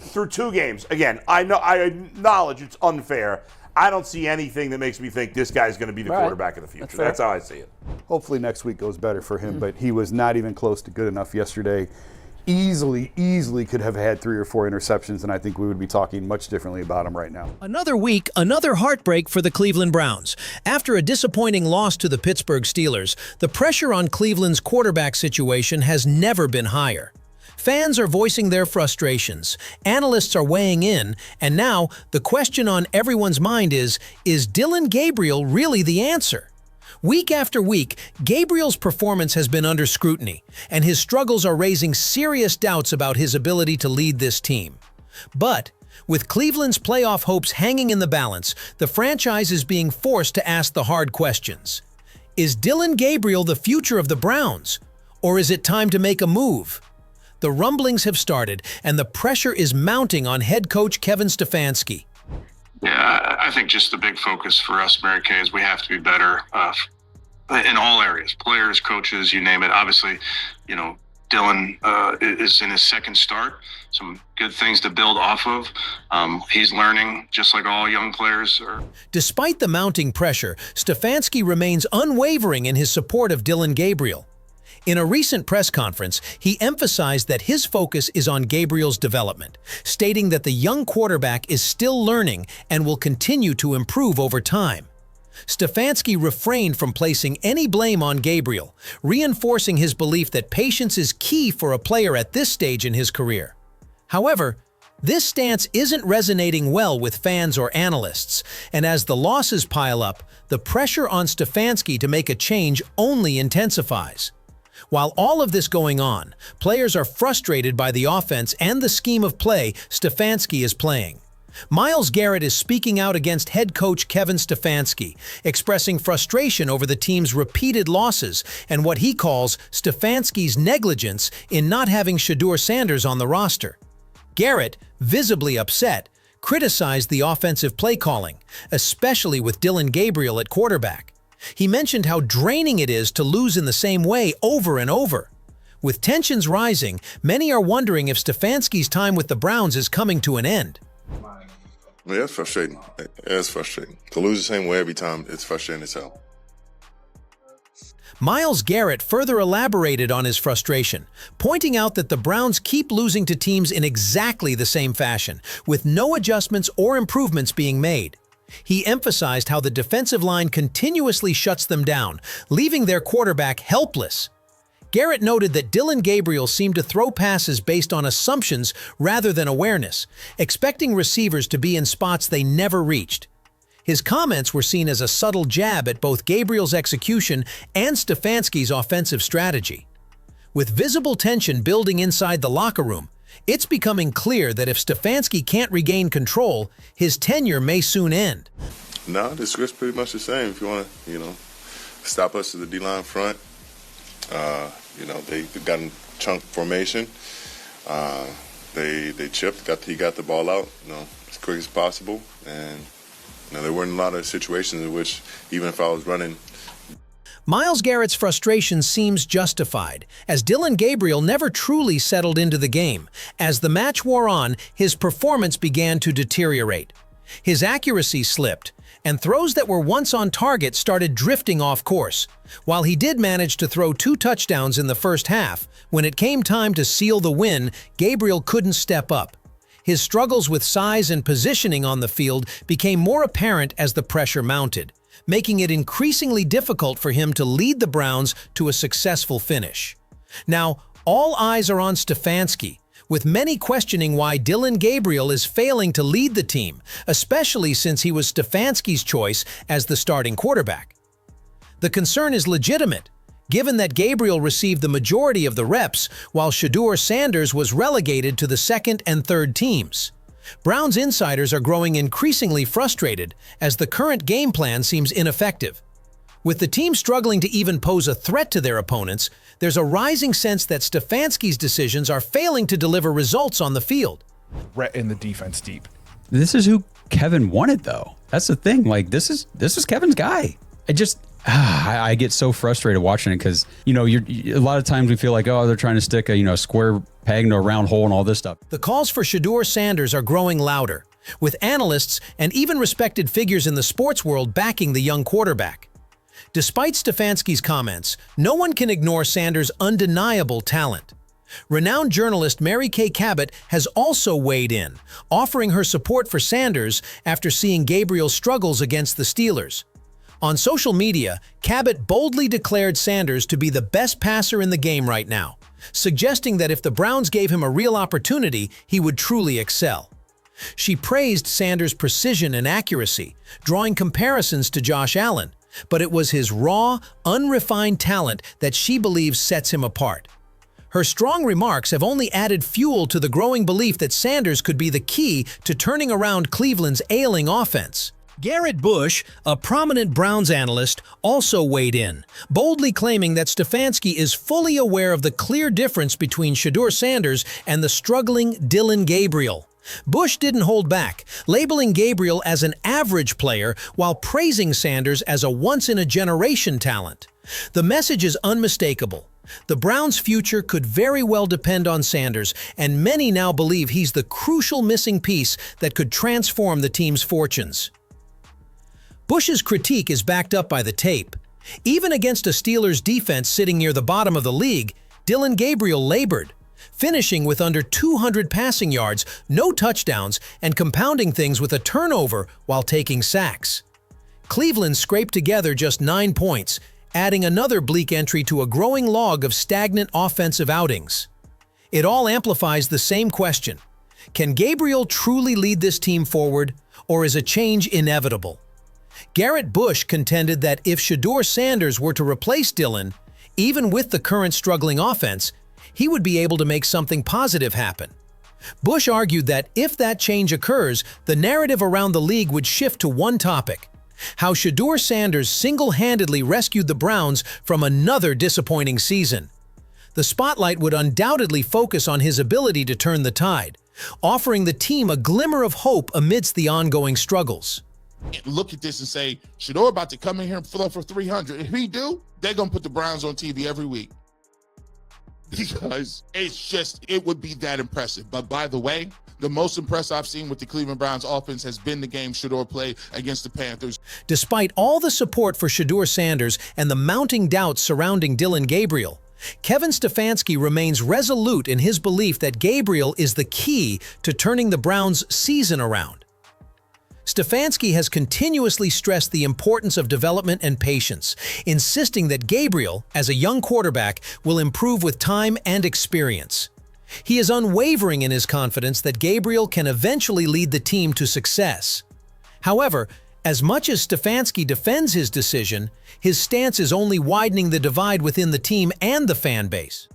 through 2 games, again, I acknowledge it's unfair. I don't see anything that makes me think this guy's going to be the quarterback of the future. That's how I see it. Hopefully next week goes better for him, but he was not even close to good enough yesterday. Easily could have had 3 or 4 interceptions, and I think we would be talking much differently about him right now. Another week, another heartbreak for the Cleveland Browns. After a disappointing loss to the Pittsburgh Steelers, the pressure on Cleveland's quarterback situation has never been higher. Fans are voicing their frustrations, analysts are weighing in, and now the question on everyone's mind is Dillon Gabriel really the answer? Week after week, Gabriel's performance has been under scrutiny, and his struggles are raising serious doubts about his ability to lead this team. But with Cleveland's playoff hopes hanging in the balance, the franchise is being forced to ask the hard questions. Is Dillon Gabriel the future of the Browns? Or is it time to make a move? The rumblings have started, and the pressure is mounting on head coach Kevin Stefanski. Yeah, I think just the big focus for us, Mary Kay, is we have to be better in all areas, players, coaches, you name it. Obviously, Dillon is in his second start. Some good things to build off of. He's learning just like all young players are. Despite the mounting pressure, Stefanski remains unwavering in his support of Dillon Gabriel. In a recent press conference, he emphasized that his focus is on Gabriel's development, stating that the young quarterback is still learning and will continue to improve over time. Stefanski refrained from placing any blame on Gabriel, reinforcing his belief that patience is key for a player at this stage in his career. However, this stance isn't resonating well with fans or analysts, and as the losses pile up, the pressure on Stefanski to make a change only intensifies. While all of this going on, players are frustrated by the offense and the scheme of play Stefanski is playing. Myles Garrett is speaking out against head coach Kevin Stefanski, expressing frustration over the team's repeated losses and what he calls Stefanski's negligence in not having Shedeur Sanders on the roster. Garrett, visibly upset, criticized the offensive play calling, especially with Dillon Gabriel at quarterback. He mentioned how draining it is to lose in the same way over and over. With tensions rising, many are wondering if Stefanski's time with the Browns is coming to an end. Yeah, it's frustrating. It's frustrating. To lose the same way every time, it's frustrating as hell. Myles Garrett further elaborated on his frustration, pointing out that the Browns keep losing to teams in exactly the same fashion, with no adjustments or improvements being made. He emphasized how the defensive line continuously shuts them down, leaving their quarterback helpless. Garrett noted that Dillon Gabriel seemed to throw passes based on assumptions rather than awareness, expecting receivers to be in spots they never reached. His comments were seen as a subtle jab at both Gabriel's execution and Stefanski's offensive strategy. With visible tension building inside the locker room, it's becoming clear that if Stefanski can't regain control, his tenure may soon end. No, the script's pretty much the same. If you want to, stop us to the D-line front, they've gotten chunk formation. They chipped, he got the ball out, as quick as possible. And, there weren't a lot of situations in which, even if I was running, Myles Garrett's frustration seems justified, as Dillon Gabriel never truly settled into the game. As the match wore on, his performance began to deteriorate. His accuracy slipped, and throws that were once on target started drifting off course. While he did manage to throw 2 touchdowns in the first half, when it came time to seal the win, Gabriel couldn't step up. His struggles with size and positioning on the field became more apparent as the pressure mounted, making it increasingly difficult for him to lead the Browns to a successful finish. Now, all eyes are on Stefanski, with many questioning why Dillon Gabriel is failing to lead the team, especially since he was Stefanski's choice as the starting quarterback. The concern is legitimate, given that Gabriel received the majority of the reps, while Shedeur Sanders was relegated to the second and third teams. Browns insiders are growing increasingly frustrated as the current game plan seems ineffective. With the team struggling to even pose a threat to their opponents, there's a rising sense that Stefanski's decisions are failing to deliver results on the field. In the defense deep. This is who Kevin wanted, though. That's the thing. Like, this is Kevin's guy. I get so frustrated watching it because, a lot of times we feel like, oh, they're trying to stick a, square peg into a round hole and all this stuff. The calls for Shedeur Sanders are growing louder, with analysts and even respected figures in the sports world backing the young quarterback. Despite Stefanski's comments, no one can ignore Sanders' undeniable talent. Renowned journalist Mary Kay Cabot has also weighed in, offering her support for Sanders after seeing Gabriel's struggles against the Steelers. On social media, Cabot boldly declared Sanders to be the best passer in the game right now, suggesting that if the Browns gave him a real opportunity, he would truly excel. She praised Sanders' precision and accuracy, drawing comparisons to Josh Allen, but it was his raw, unrefined talent that she believes sets him apart. Her strong remarks have only added fuel to the growing belief that Sanders could be the key to turning around Cleveland's ailing offense. Garrett Bush, a prominent Browns analyst, also weighed in, boldly claiming that Stefanski is fully aware of the clear difference between Shedeur Sanders and the struggling Dillon Gabriel. Bush didn't hold back, labeling Gabriel as an average player while praising Sanders as a once-in-a-generation talent. The message is unmistakable. The Browns' future could very well depend on Sanders, and many now believe he's the crucial missing piece that could transform the team's fortunes. Bush's critique is backed up by the tape. Even against a Steelers defense sitting near the bottom of the league, Dillon Gabriel labored, finishing with under 200 passing yards, no touchdowns, and compounding things with a turnover while taking sacks. Cleveland scraped together just 9 points, adding another bleak entry to a growing log of stagnant offensive outings. It all amplifies the same question: can Gabriel truly lead this team forward, or is a change inevitable? Garrett Bush contended that if Shedeur Sanders were to replace Dillon, even with the current struggling offense, he would be able to make something positive happen. Bush argued that if that change occurs, the narrative around the league would shift to one topic: how Shedeur Sanders single-handedly rescued the Browns from another disappointing season. The spotlight would undoubtedly focus on his ability to turn the tide, offering the team a glimmer of hope amidst the ongoing struggles. Look at this and say, Shedeur about to come in here and fill up for 300. If he do, they're going to put the Browns on TV every week. Because it would be that impressive. But by the way, the most impressive I've seen with the Cleveland Browns offense has been the game Shedeur played against the Panthers. Despite all the support for Shedeur Sanders and the mounting doubts surrounding Dillon Gabriel, Kevin Stefanski remains resolute in his belief that Gabriel is the key to turning the Browns' season around. Stefanski has continuously stressed the importance of development and patience, insisting that Gabriel, as a young quarterback, will improve with time and experience. He is unwavering in his confidence that Gabriel can eventually lead the team to success. However, as much as Stefanski defends his decision, his stance is only widening the divide within the team and the fan base.